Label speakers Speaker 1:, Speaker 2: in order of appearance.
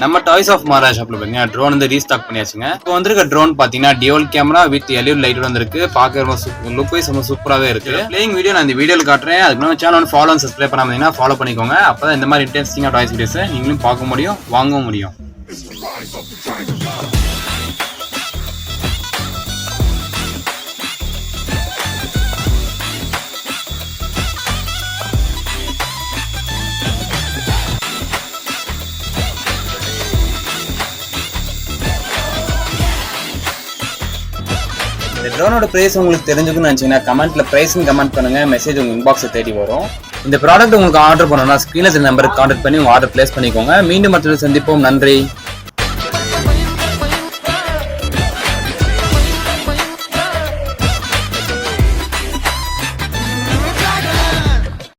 Speaker 1: நம்ம toys of Maharaj ஷாப்ல பாத்தீங்கன்னா ட்ரோன் வந்து ரீஸ்டாக் பண்ணியாச்சுங்க. இப்போ வந்திருக்க ட்ரோன் பாத்தீங்கன்னா dual camera with LED light வந்திருக்கு. பார்க்க லுக் வைஸ் ரொம்ப சூப்பராகவே இருக்கு. பிளேயிங் வீடியோ நான் இந்த வீடியோல காட்டுறேன். அதுக்கு நம்ம சேனல் ஃபாலோ அண்ட் சப்ஸ்கிரைப் பண்ணாம ஃபாலோ பண்ணிக்கோங்க. அப்பதான் இந்த மாதிரி இன்ட்ரெஸ்டிங்கா டாய்ஸ் வீடியோஸ் நீங்களும் பார்க்க முடியும், வாங்கவும் முடியும். இந்த ட்ரோனோட பிரைஸ் உங்களுக்கு தெரிஞ்சுக்கணும்னு நினைச்சீங்கன்னா கமெண்ட்ல பிரைஸ்னு கமெண்ட் பண்ணுங்க. மெசேஜ் உங்க இன்பாக்ஸை தேடி வரும். இந்த ப்ராடக்ட் உங்களுக்கு ஆர்டர் பண்ணணும்னா ஸ்கிரீன்ல நம்பருக்கு கான்டாக்ட் பண்ணி உங்க ஆர்டர் பிளேஸ் பண்ணிக்கோங்க. மீண்டும் மற்றொரு சந்திப்போம். நன்றி.